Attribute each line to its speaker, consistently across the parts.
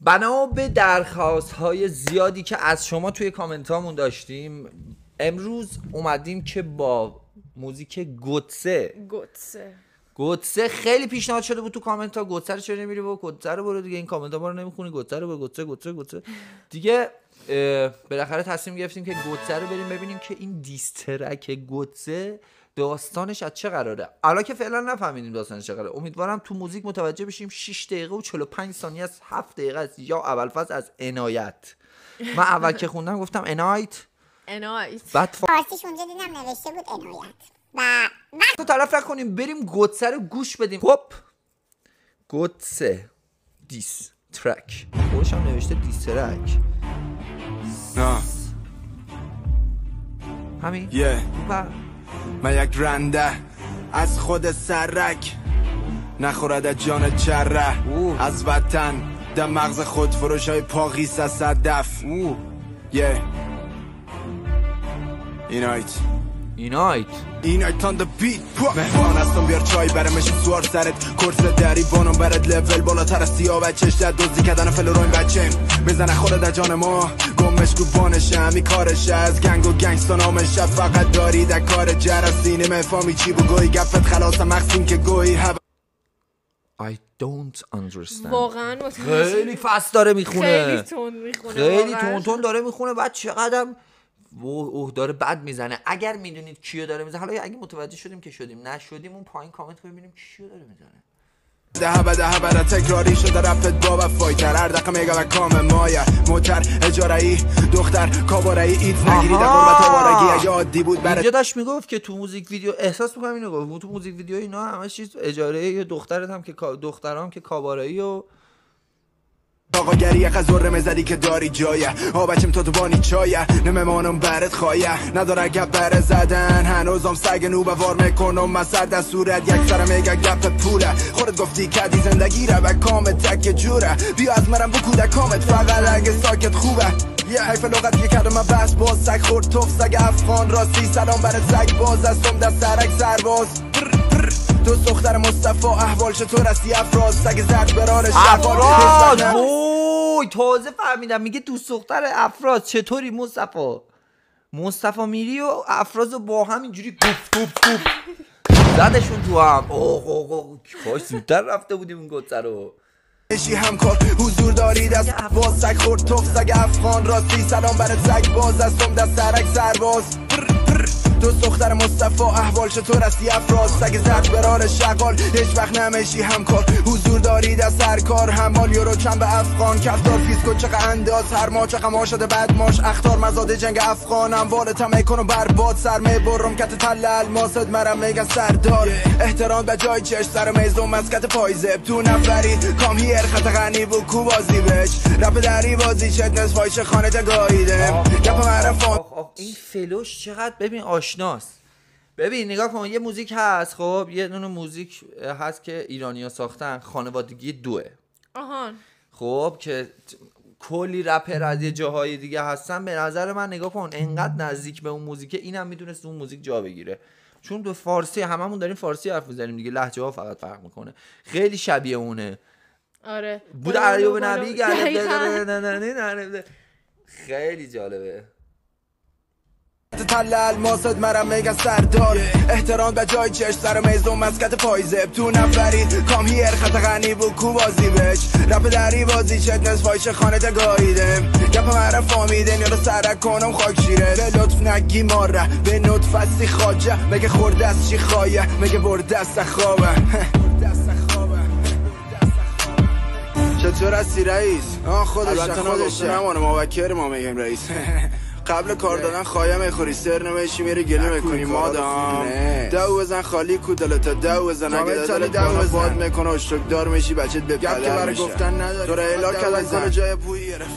Speaker 1: بنا به درخواست های زیادی که از شما توی کامنت هامون داشتیم، امروز اومدیم که با موزیک گوتسه خیلی پیشنهاد شده بود تو کامنت ها. گوتسه رو چرا نمیری با گوتسه رو برو دیگه، این کامنت ها ما رو نمیخونی، گوتسه رو برو، گوتسه دیگه. بالاخره تصمیم گرفتیم که گوتسه رو بریم ببینیم که این دیسترک گوتسه داستانش از چه قراره. حالا که فعلا نفهمیدیم داستانش چه قراره، امیدوارم تو موزیک متوجه بشیم. 6 دقیقه و 45 ثانیه از 7 دقیقه است، یا اول فصل از عنایت. من اول که خوندم گفتم عنایت، بعد
Speaker 2: فارسیش اونجا دیدم نوشته بود عنایت و
Speaker 1: تو طرف نکنیم، بریم گوتسه رو گوش بدیم. خب گوتسه دیس ترک، خودش هم نوشته دیس ترک. همین
Speaker 3: من یک رنده از خود سرک، نخورد از جان جره از وطن، در مغز خود فروش های پاقیس از صدف. اینایت آن دا بیت. مهمان هستم بیار چای برمشی سوار سرت، کرس دری بانم برد لول بالاتر از سیاه بچهش در دوزی کدن فلوروین بچه بزنه خورد در جان ما، گمش کو بانشه همی کارشه، از گنگ و گنگستا نامشه، فقط داری در کار جرسینه مفهمی چی بگوی گفت خلاص مقصین که گوی
Speaker 1: I don't understand.
Speaker 4: واقعا
Speaker 1: خیلی فست داره میخونه،
Speaker 4: خیلی تون میخونه،
Speaker 1: خیلی تون داره میخونه. بعد چقدر داره بد میزنه. اگر میدونید کیو داره میزنه، حالا اگه متوجه شدیم که شدیم، نشدیم اون پایین کامنت ببینیم کیو داره میزنه.
Speaker 3: ده تکراری شده رفت بابا فایتر، هر دقیقه میگه و کام مایه موتر اجاره ای دختر کاباره ای ایت نگیری در قربت آوارگی اگه عادی بود برد.
Speaker 1: اینجا داشت میگفت که تو موزیک ویدیو، احساس میکنم اینو گفت، تو موزیک ویدیو اینا همه چیز اجاره ای، دخترت هم که دخترام که کاباره ای و
Speaker 3: آقا گری یک از ره مزدی که داری جایه ها بچم تو بانی چایه نممانم برد خواهیه نداره گپ بره زدن هنوزم سگ نو بوار میکنم من سر دستورت یک سر میگه گپ پوله خودت گفتی کدی زندگی رو و کامت تک جوره بیا از مرم بکو در کامت فقط اگه ساکت خوبه یه حیف لغت که کردم من بس باز سگ خورد توف سگ افغان راستی سلام برد سگ باز هستم دست سرک سرباز دو دختر مصطفی احوال چطور هستی افراز سگ زرد برانش
Speaker 1: افراز. وای تازه فهمیدم میگه دوست دختر افراز. چطوری مصطفی میری و افراز با هم اینجوری گفت زدشون تو هم. اوه کاش زودتر رفته بودیم اون گوتسه رو.
Speaker 3: اشی همکار حضور دارید از باز سگ خورد توف سگ افغان راستی سلام برد سگ باز هستم دست سرک سرباز دو دختر مصطفی احوال چطور هستی افراز سگ زرد برار شغال هیچ وقت نمیشی همکار حضور دارید از سرکار حمال یورو کم به افغان کفتار فیسکو چقه انداز هر ما چقه ما شده بعد ماش اختار مزاده جنگ افغان اموالت هم میکنم برباد سر میبرم کت تل الماسد مرم میگن سردار احترام به جای چش سر میزم مسکت پایزب تو نفری کام هیر خط غنی و کو بازی بچ رپ دری بازی چت نس فایش خانه جگاییده گپ معرفان.
Speaker 1: این فلوش چقدر ببین آشناست. ببین نگاه کن، یه موزیک هست، خب یه دونه موزیک هست که ایرانی‌ها ساختن، خانوادگی دوه. خب که کلی رپر از یه جاهای دیگه هستن. به نظر من نگاه کن انقدر نزدیک به اون موزیکه، اینم میدونست اون موزیک جا بگیره، چون تو فارسی هممون داریم فارسی حرف میزنیم دیگه، لهجه ها فقط فرق میکنه. خیلی شبیه اونه.
Speaker 4: آره
Speaker 1: بود علیو نبی گرد. خیلی جالبه.
Speaker 3: تل الماسد مرم میگن سردار احترام به جای چش سر میزم مسکت پایزب تو نفری کام هیر خط غنی و کو بازی بچ رپ دری بازی چت نس فایش خانه جگاییده گپ مرم فامیدن یا رو سرک کنم خاک شیره به لطف نگی ماره به نطف هستی خاجه مگه خورده از چی خواهیه مگه برده از خوابه چطور هستی رئیس؟ خودش نمانه ما وکر ما میگیم رئیس قبل کار دادن خواهیم میخوری سر نمیشی میری گلی میکنی مادام دو بزن خالی کودلتا دو بزن اگه دادل دو باد میکنه اشتکدار میشی بچت به پدر میشه تو را ایلا کدن کنه جای بویی گرفت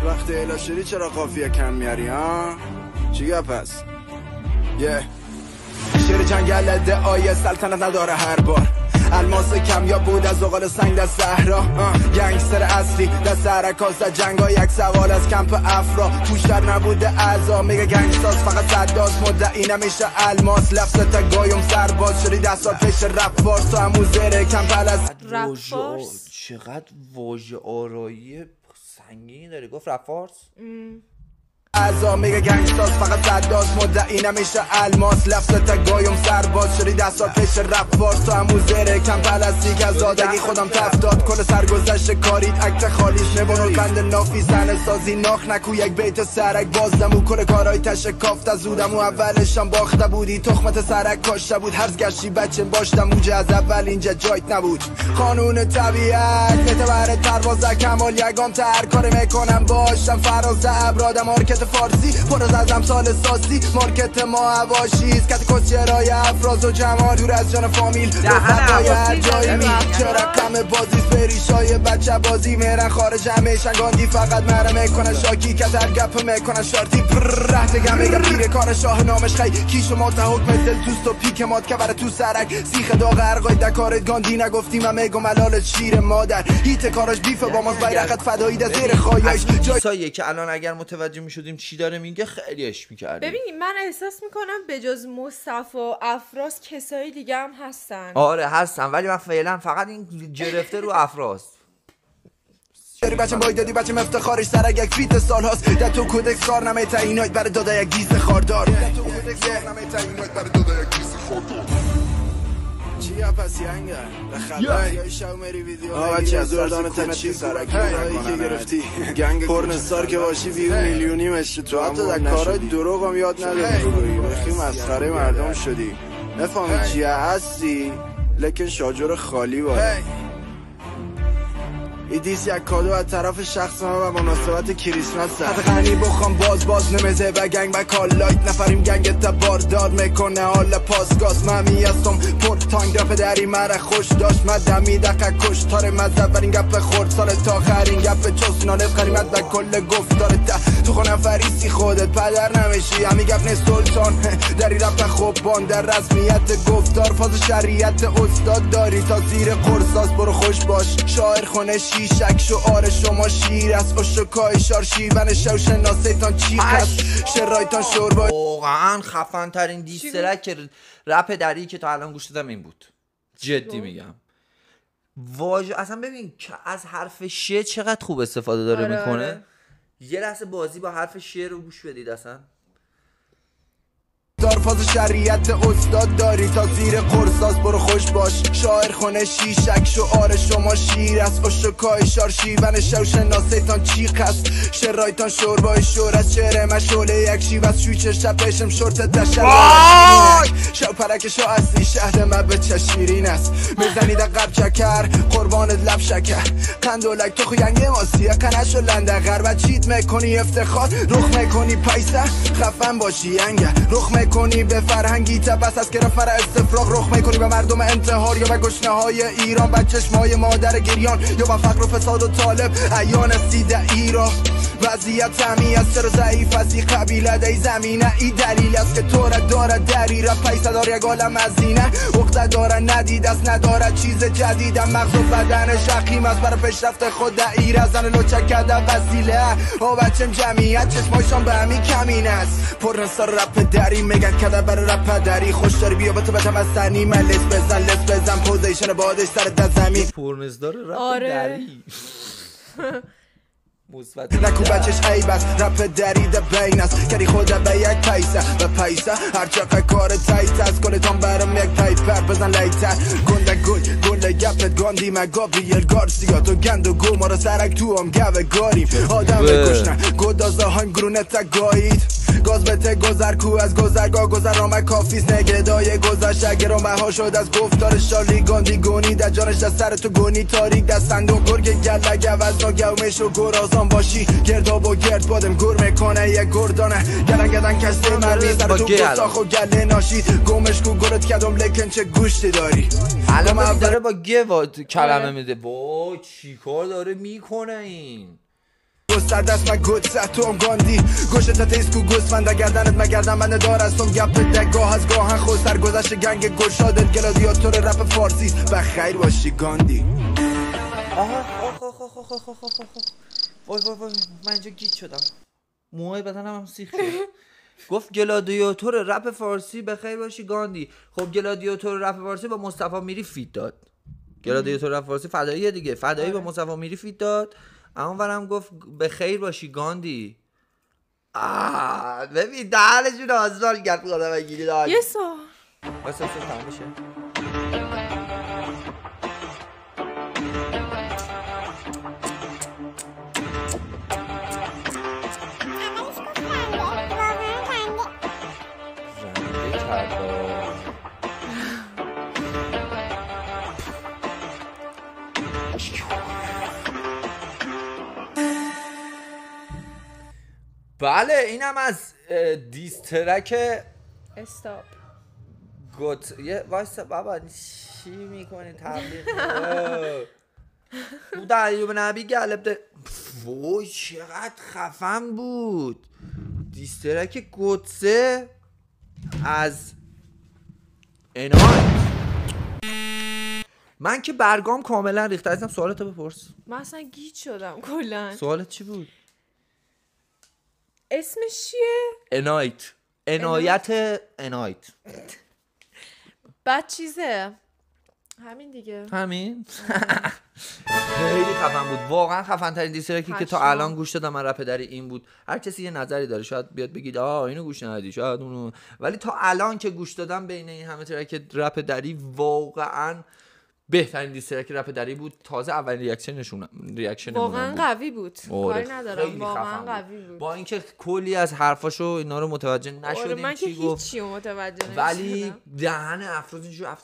Speaker 3: وقتی ایلا شدی چرا قافیه کم میاری ها؟ چی گه پس؟ شیر جنگل دعای سلطنت نداره هر بار الماس کمیاب بود از اغال سنگ در صحرا گنگستر اصلی در سرکاس در جنگا یک سوال از کمپ افرا توشتر نبوده اعضا میگه گنگستاز فقط صداز مدعی نمیشه الماس لفظ تا گایم سرباز شدی 10 سال پیش رپ فارس تو همون زیر کمپ از
Speaker 4: رپ فارس
Speaker 1: چقدر واژه آرایی سنگینی داره. گفت رپ فارس
Speaker 3: اعضا میگه گنگستاز فقط صداز مدعی نمیشه الماس لفظت گایم سرباز شدی 10 سال پیش رپ فارس تو همون زره کم پلستیک از زادگی خودم تفتاد کل سرگذشت کارید اکت خالیش نبانو کند نافی زن سازی ناخ نکو یک بیت سرک بازدمو کل کارهای تش کافت از زودمو اولشم باخته بودی تخمت سرک کاشته بود هرز گشتی بچه باشتم موجه از اول اینجا جایت نبود قانون طبیعت متبر پروازه کمال یگان تر کار میکنم باشم فراز ابرادم مارکت فارسی پر از امثال ساسی مارکت ما هواشیست کت کسچرای افراز و جمال دور از جان فامیل رفقای هر جایی می چه رقم بازیست بریشای بچه بازی میرن خارج همه شنگاندی فقط مرم میکنن شاکی کتر گپ میکنن شارتی رهت گمه پیر کار شاه نامش خی کیش و ما تا حکم دل توست و پیک ماد کبر تو سرک سیخ داغ ارقای دکارت گاندی نگفتیم هم میگم ملال شیر مادر هیت کاراش بیف با ماز بیرقت فدایی ده زیر خایش
Speaker 1: سایه که الان اگر متوجه میشدیم چی داره میگه خیلی عشق میکردیم.
Speaker 4: ببینید من احساس میکنم به جز مصطفی و افراز کسایی دیگه هم هستن.
Speaker 1: آره هستن ولی من فعلا فقط این گرفته رو افراز.
Speaker 3: داری بچه باید دادی بچه مفتخارش سر یک فیت سال هاست در تو کودکس کار نمی تعینایت برای داده یک گیز خاردار چی پس ینگر بخلای یا شو مری ویدیو بچه از دردان تا چی سرک هایی که گرفتی گنگ پورنستار که باشی ویو میلیونی مشت تو حتی در کارهای دروغ هم یاد نداری بخی مسخره مردم شدی نفهمی چیه هستی لکن شاجور خالی باید ایدیس یک کادو از طرف شخص ما و مناسبت کریسمس حد غنی بخوام باز نمیزه و گنگ و کالایت نفریم گنگ تا باردار میکنه حال پاسگاز ممی هستم پر تانگ رفت دری مره خوش داشت مدمی دقیق کشتار مذب این گپ خورد سال تا آخرین گپ چست نالف قریمت و کل گفتار تو خونه فریسی خودت پدر نمیشی همی گپ نه سلطان دری رفت خوبان در رسمیت گفتار فاز شریعت استاد داری تا زیر قرصاز برو خوش باش شاعر خونه شک شعار شما شیر است اشکای شار شیون شو شناسیتان چی هست شرایتان شوربا
Speaker 1: واقعا خفن ترین دیسترک که رپ دری که تا الان گوش دادم این بود جدی میگم واژه اصلا ببین که از حرف ش چقدر خوب استفاده داره میکنه
Speaker 4: آره.
Speaker 1: یه لحظه بازی با حرف ش رو گوش بدید اصلا
Speaker 3: دارفاز شریعت استاد داری تا زیر قرصاز برو خوش باش شاعر خونه شیشک شعار شما شیر است اشکای شار شیون شو شناسیتان چیق است شرایتان شوربای شور از چهره مشوله یک شیو از شویچه شب پیشم شورت دشت شو پرک شو اصلی شهر من به چشیرین است میزنید قب چکر قربانت لب شکر قندولک تو خوینگه ماسیه قنش و لندقر و چیت میکنی افتخار رخ میکنی پیسه خفن باشی ینگه رخ کنی به فرهنگی تپس از که رفر استفراغ رخ میکنی به مردم انتحار یا به گشنه های ایران به چشمای مادر گریان یا به فقر و فساد و طالب عیان سیده ایران وضعیت همی از چرا ضعیف از این قبیله دی زمینه ای دلیل است که تو را دارد دری را پیسه دار یک عالم از اینه اقته داره ندید است نداره چیز جدیدم مغز و بدن شقیم است برای پیشرفت خود ایره زن لوچک کرده وسیله و بچم جمعیت چشمایشان به همی کمین است پرنستار رپ دری میگن کده برای رپ دری خوش داری بیا به تو بتم از تنی من لس بزن پوزیشن بادش سر در زمین
Speaker 1: پرنستار رپ
Speaker 4: آره.
Speaker 1: دری
Speaker 3: نکو بچش عیب است رپ دریده بین است کردی خود به یک پیسه و پیسه هر چقدر کار تایت است کنتان برام یک پیپر بزن لیتر گنده گل گپت گاندی من گابریل گارسیا تو گند و گو ما را سرک تو هم گوه گاریم آدم کشنه گدازه هم گرونت گایید گاز بته گذر کو از گذرگاه گذرامه کافیست نگدای گذشت گرامه ها شد از گفتار شالی گاندی گونی در جانش در سر تو گونی تاریک در صندوق گرگ گله گوز نا گومش و گرازان باشی گرداب و گرد بادم گر میکنه یک گردانه گلن کسته مرمی سر تو گستاخ و گله ناشید گمش کو گلت کدام لکن چه گوشتی داری
Speaker 1: الان داره با گواد کلمه میده با چی کار داره میکنه این
Speaker 3: گستر دست من گوت تو هم گاندی گوشت تا تیسکو گوسفنده گردنت مگردن من دار از تم گپ دگاه از گاهن خوز در گذشت گنگ گشادت گلادیاتور رپ فارسی و خیر باشی گاندی
Speaker 1: وای من اینجا گیت شدم موهای بدنم هم سیخ شد گفت گلادیاتور رپ فارسی بخیر باشی گاندی خب گلادیاتور رپ فارسی با مصطفی میری فیت داد گلادیاتور رپ فارسی فدایی دیگه. فدایی با مصطفی میری فیت داد، اما ورم گفت به خیر باشی گاندی. ببین دهنشون آزار کرد خدا بگیری داد.
Speaker 4: یه سال
Speaker 1: واسه تمام بشه. بله اینم از دیسترک
Speaker 4: استاپ
Speaker 1: یه وایسا بابا چی میکنی تبلیغ بود ایوب نبی گلب وای چقدر خفن بود. دیسترک گوتسه از انای. من که برگام کاملا ریخته. ازم سوالتو بپرس.
Speaker 4: من اصلا گیج شدم کلا.
Speaker 1: سوالت چی بود؟
Speaker 4: اسمش چیه؟
Speaker 1: عنایت انایت.
Speaker 4: بعد چیزه همین دیگه.
Speaker 1: همین. خیلی خفن بود واقعا. خفن ترین دیسترکی که تا الان گوش دادم من رپ دری این بود. هر کسی یه نظری داره، شاید بیاد بگید اینو گوش ندادی، شاید اونو، ولی تا الان که گوش دادم بین این همه ترک رپ دری واقعا بهترین دیسترک رپ دری بود. تازه اولین ریاکشن
Speaker 4: واقعا قوی بود. کاری ندارم، واقعا قوی بود.
Speaker 1: با اینکه کلی از حرفاشو اینا رو متوجه نشدیم
Speaker 4: من که
Speaker 1: چی گفت،
Speaker 4: هیچی متوجه نشدم،
Speaker 1: ولی دهن افروز اینجور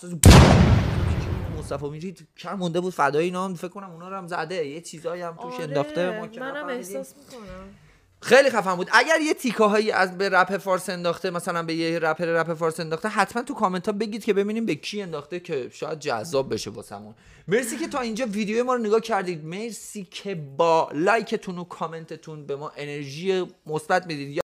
Speaker 1: مصطفی میرید کم مونده بود فدای اینا هم فکر کنم اونا رو هم زده، یه چیزایی هم توش انداخته. ما
Speaker 4: منم احساس میکنم
Speaker 1: خیلی خفن بود. اگر یه تیکه هایی از به رپ فارس انداخته، مثلا به یه رپ فارس انداخته، حتما تو کامنت ها بگید که ببینیم به کی انداخته که شاید جذاب بشه واسمون. مرسی که تا اینجا ویدیو ما رو نگاه کردید. مرسی که با لایکتون و کامنتتون به ما انرژی مثبت میدید.